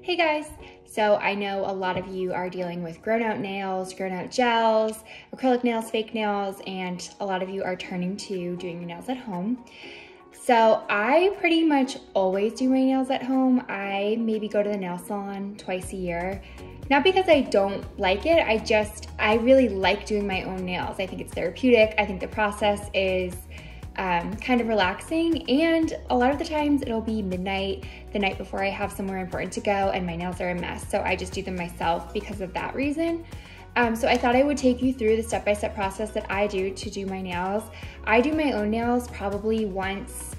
Hey guys! So I know a lot of you are dealing with grown out nails, grown out gels, acrylic nails, fake nails, and a lot of you are turning to doing your nails at home. So I pretty much always do my nails at home. I maybe go to the nail salon twice a year. Not because I don't like it, I really like doing my own nails. I think it's therapeutic. I think the process is kind of relaxing, and a lot of the times it'll be midnight the night before I have somewhere important to go and my nails are a mess, so I just do them myself because of that reason. So I thought I would take you through the step-by-step process that I do to do my nails. I do my own nails probably once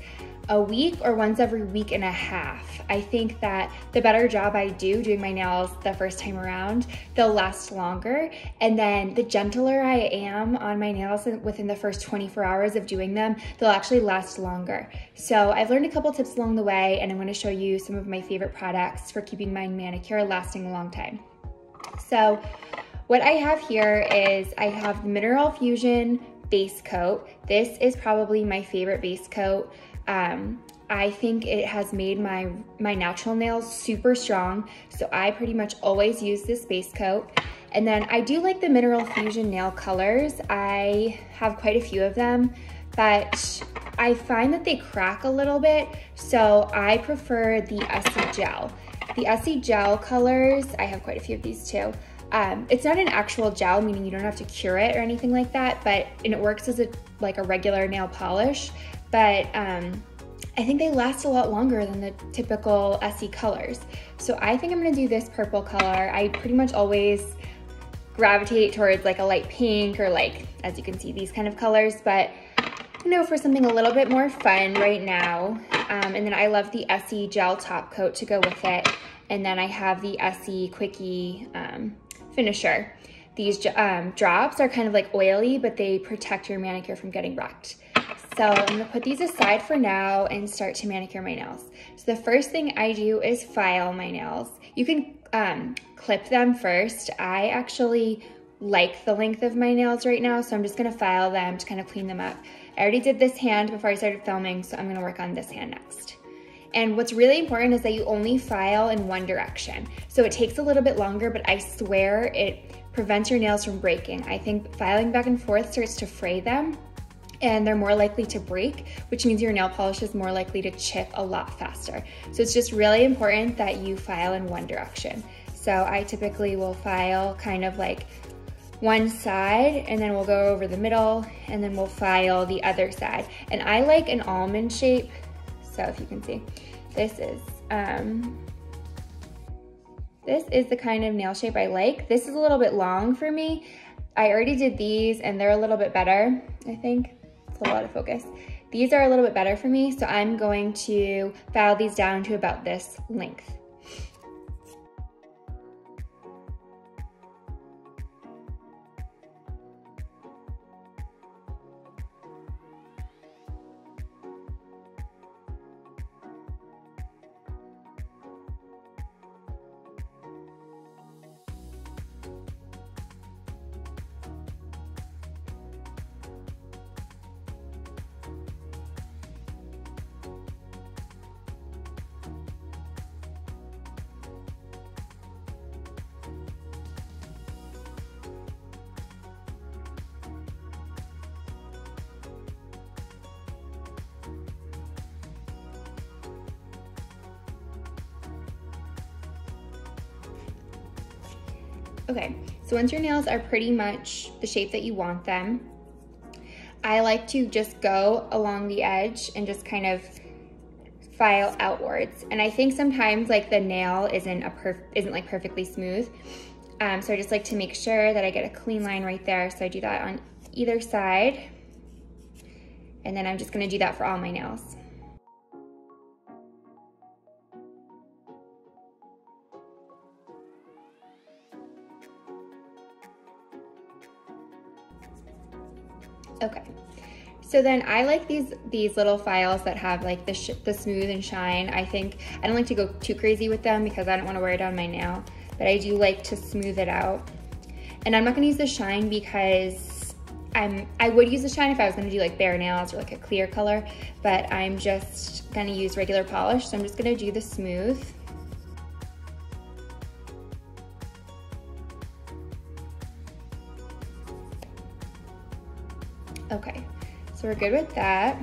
a week or once every week and a half. I think that the better job I do doing my nails the first time around, they'll last longer. And then the gentler I am on my nails within the first 24 hours of doing them, they'll actually last longer. So I've learned a couple tips along the way, and I'm going to show you some of my favorite products for keeping my manicure lasting a long time. So what I have here is I have the Mineral Fusion base coat. This is probably my favorite base coat. I think it has made my natural nails super strong, so I pretty much always use this base coat. And then I do like the Mineral Fusion nail colors. I have quite a few of them, but I find that they crack a little bit, so I prefer the Essie Gel. The Essie Gel colors, I have quite a few of these too. It's not an actual gel, meaning you don't have to cure it or anything like that, and it works as like a regular nail polish, but I think they last a lot longer than the typical Essie colors. So I think I'm gonna do this purple color. I pretty much always gravitate towards like a light pink or, like, as you can see, these kind of colors, but you know, for something a little bit more fun right now. And then I love the Essie Gel top coat to go with it. And then I have the Essie Quickie finisher. These drops are kind of like oily, but they protect your manicure from getting wrecked. So I'm gonna put these aside for now and start to manicure my nails. So the first thing I do is file my nails. You can clip them first. I actually like the length of my nails right now, so I'm just gonna file them to kind of clean them up. I already did this hand before I started filming, so I'm gonna work on this hand next. And what's really important is that you only file in one direction. So it takes a little bit longer, but I swear it prevents your nails from breaking. I think filing back and forth starts to fray them, and they're more likely to break, which means your nail polish is more likely to chip a lot faster. So it's just really important that you file in one direction. So I typically will file kind of like one side, and then we'll go over the middle, and then we'll file the other side. And I like an almond shape. So if you can see, this is the kind of nail shape I like. This is a little bit long for me. I already did these and they're a little bit better, I think. It's a lot of focus. These are a little bit better for me, so I'm going to file these down to about this length. Okay, so once your nails are pretty much the shape that you want them, I like to just go along the edge and just kind of file outwards. And I think sometimes like the nail isn't like perfectly smooth. So I just like to make sure that I get a clean line right there. So I do that on either side. And then I'm just gonna do that for all my nails. Okay, so then I like these little files that have like the smooth and shine. I don't like to go too crazy with them because I don't want to wear down my nail, but I do like to smooth it out. And I'm not going to use the shine because I would use the shine if I was gonna do like bare nails or like a clear color, but I'm just gonna use regular polish, so I'm just gonna do the smooth. Okay, so we're good with that.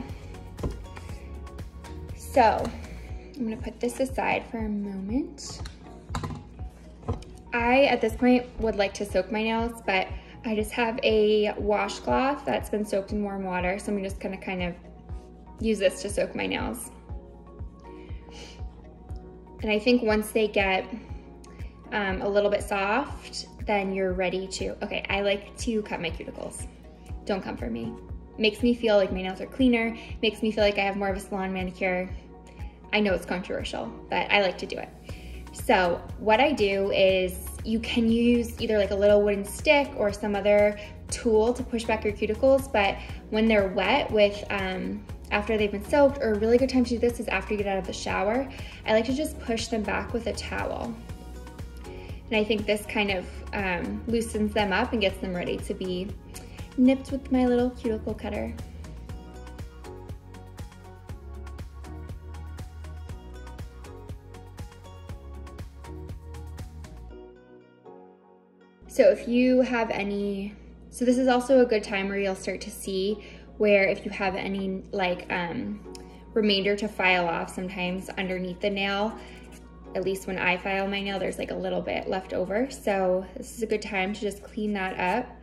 So I'm gonna put this aside for a moment. I, at this point, would like to soak my nails, but I just have a washcloth that's been soaked in warm water, so I'm just gonna kind of use this to soak my nails. And I think once they get a little bit soft, then you're ready to, okay, I like to cut my cuticles. Don't come for me. Makes me feel like my nails are cleaner, makes me feel like I have more of a salon manicure. I know it's controversial, but I like to do it. So what I do is, you can use either like a little wooden stick or some other tool to push back your cuticles, but when they're wet with, after they've been soaked, or a really good time to do this is after you get out of the shower, I like to just push them back with a towel. And I think this kind of loosens them up and gets them ready to be nipped with my little cuticle cutter. So if you have any, so this is also a good time where you'll start to see where if you have any like remainder to file off sometimes underneath the nail, at least when I file my nail, there's like a little bit left over. So this is a good time to just clean that up.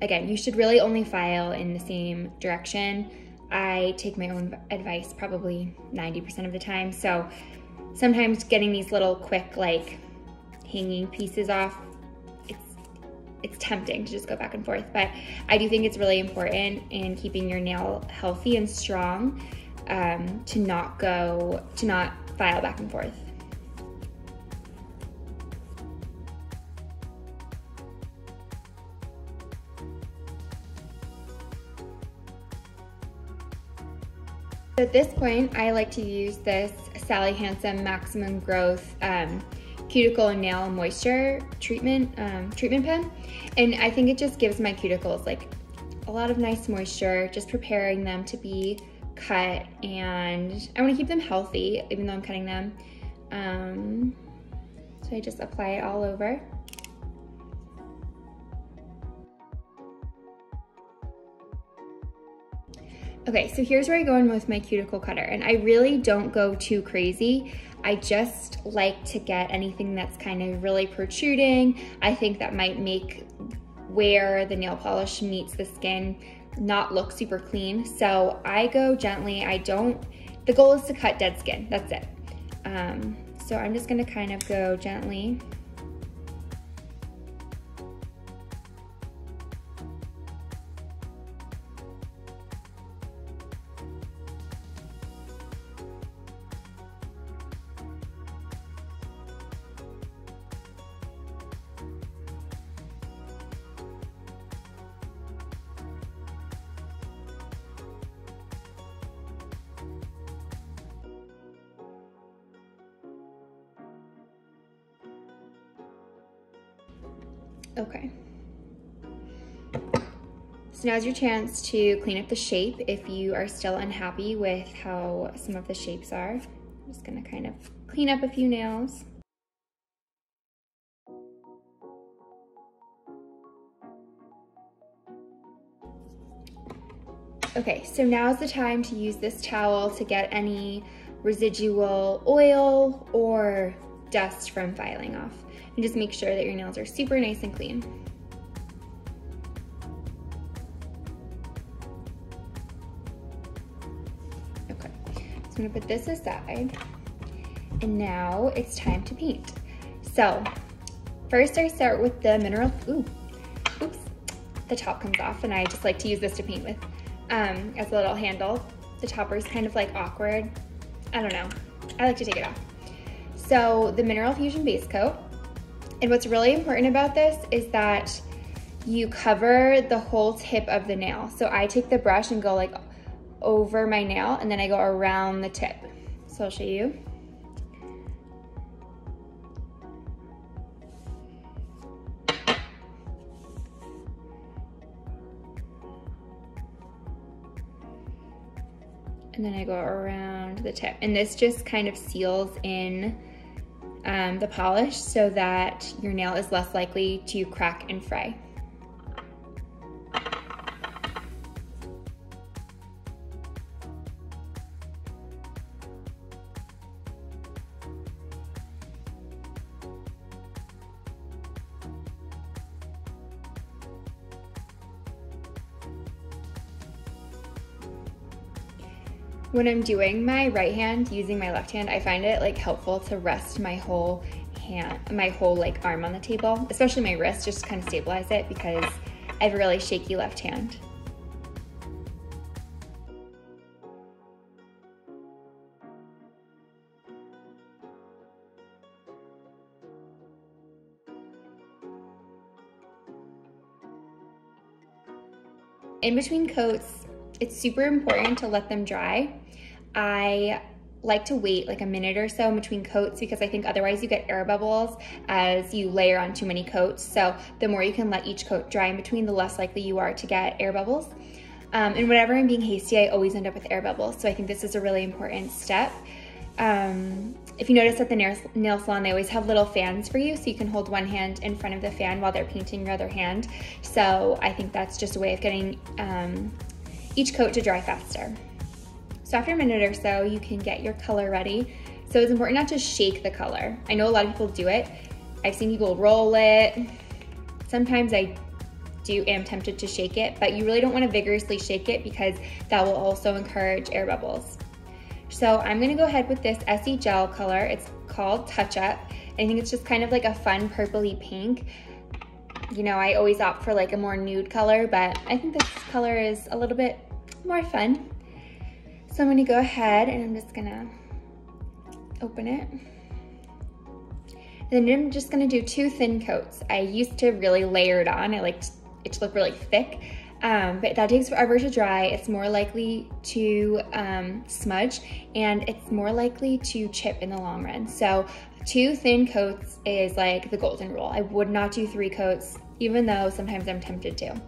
Again, you should really only file in the same direction. I take my own advice probably 90% of the time. So sometimes getting these little quick like hanging pieces off, it's tempting to just go back and forth, but I do think it's really important in keeping your nail healthy and strong to not file back and forth. At this point, I like to use this Sally Hansen Maximum Growth cuticle and nail moisture treatment pen, and I think it just gives my cuticles like a lot of nice moisture, just preparing them to be cut, and I want to keep them healthy even though I'm cutting them. So I just apply it all over. Okay, so here's where I go in with my cuticle cutter, and I really don't go too crazy. I just like to get anything that's kind of really protruding. I think that might make where the nail polish meets the skin not look super clean. So I go gently. The goal is to cut dead skin, that's it. So I'm just gonna kind of go gently. Okay. So now's your chance to clean up the shape if you are still unhappy with how some of the shapes are. I'm just gonna kind of clean up a few nails. Okay, so now's the time to use this towel to get any residual oil or dust from filing off. And just make sure that your nails are super nice and clean. Okay, so I'm gonna put this aside. And now it's time to paint. So first I start with the mineral, oops, the top comes off, and I just like to use this to paint with as a little handle. The topper is kind of like awkward. I don't know, I like to take it off. So the Mineral Fusion base coat, and what's really important about this is that you cover the whole tip of the nail. So I take the brush and go like over my nail, and then I go around the tip. So I'll show you. And then I go around the tip. And this just kind of seals in the polish so that your nail is less likely to crack and fray. When I'm doing my right hand using my left hand, I find it like helpful to rest my whole hand, my whole like arm on the table, especially my wrist, just to kind of stabilize it because I have a really shaky left hand. In between coats, it's super important to let them dry. I like to wait like a minute or so in between coats because I think otherwise you get air bubbles as you layer on too many coats. So the more you can let each coat dry in between, the less likely you are to get air bubbles. And whenever I'm being hasty, I always end up with air bubbles. So I think this is a really important step. If you notice at the nail salon, they always have little fans for you so you can hold one hand in front of the fan while they're painting your other hand. So I think that's just a way of getting each coat to dry faster. So after a minute or so, you can get your color ready. So it's important not to shake the color. I know a lot of people do it. I've seen people roll it. Sometimes I am tempted to shake it, but you really don't want to vigorously shake it because that will also encourage air bubbles. So I'm gonna go ahead with this SE gel color. It's called Touch Up. I think it's just kind of like a fun purpley pink. You know, I always opt for like a more nude color, but I think this color is a little bit more fun. So I'm gonna go ahead and I'm just gonna open it. And then I'm just gonna do 2 thin coats. I used to really layer it on. I liked it to look really thick. But that takes forever to dry. It's more likely to smudge and it's more likely to chip in the long run. So 2 thin coats is like the golden rule. I would not do 3 coats, even though sometimes I'm tempted to.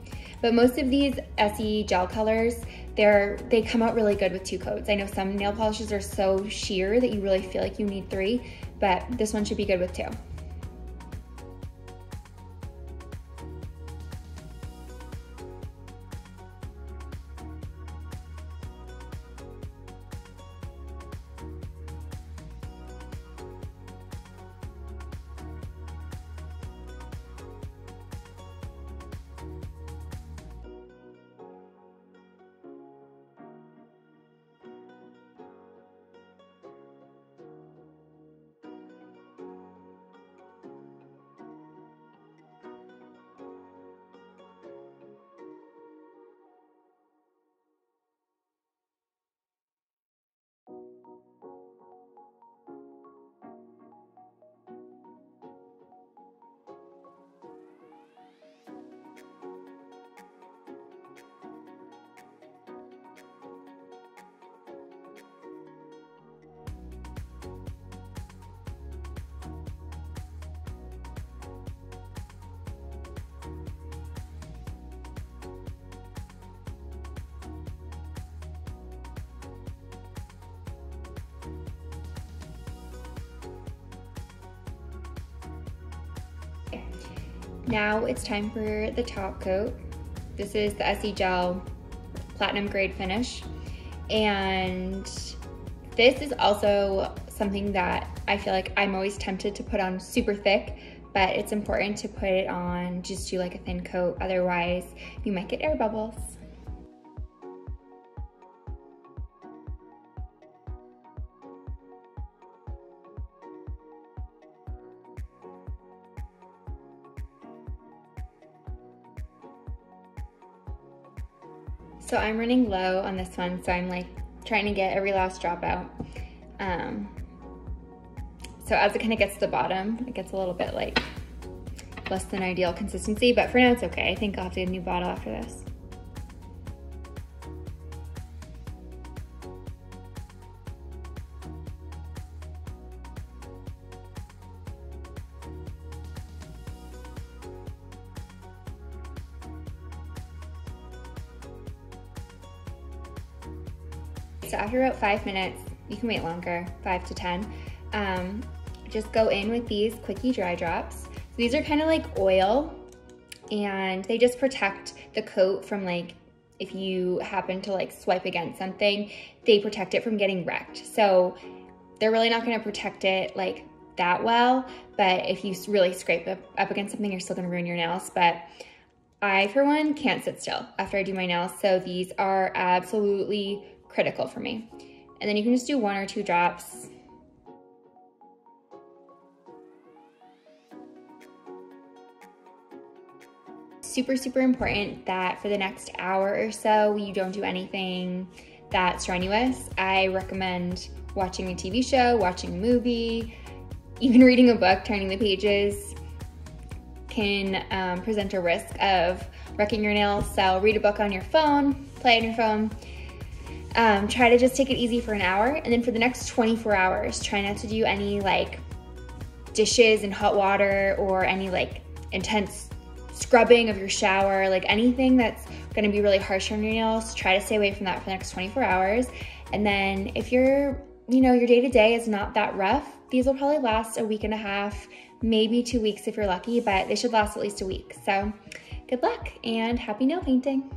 But most of these SE gel colors, they come out really good with 2 coats. I know some nail polishes are so sheer that you really feel like you need 3, but this one should be good with 2. Now it's time for the top coat. This is the SE Gel Platinum Grade Finish. And this is also something that I feel like I'm always tempted to put on super thick, but it's important to put it on, just do like a thin coat, otherwise you might get air bubbles. So I'm running low on this one, so I'm like trying to get every last drop out. So as it kind of gets to the bottom, it gets a little bit like less than ideal consistency, but for now it's okay. I think I'll have to get a new bottle after this. So after about 5 minutes, you can wait longer, 5 to 10, just go in with these quickie dry drops. So these are kind of like oil, and they just protect the coat from, like, if you happen to like swipe against something, they protect it from getting wrecked. So they're really not gonna protect it like that well, but if you really scrape up against something, you're still gonna ruin your nails. But I, for one, can't sit still after I do my nails, so these are absolutely critical for me. and then you can just do 1 or 2 drops. Super, super important that for the next hour or so, you don't do anything that's strenuous. I recommend watching a TV show, watching a movie, even reading a book. Turning the pages can present a risk of wrecking your nails. So read a book on your phone, play on your phone. Try to just take it easy for an hour. And then for the next 24 hours, try not to do any like dishes in hot water or any like intense scrubbing of your shower, like anything that's gonna be really harsh on your nails. Try to stay away from that for the next 24 hours. And then if your day-to-day is not that rough, these will probably last a week and a half, maybe 2 weeks if you're lucky, but they should last at least a week. So good luck and happy nail painting.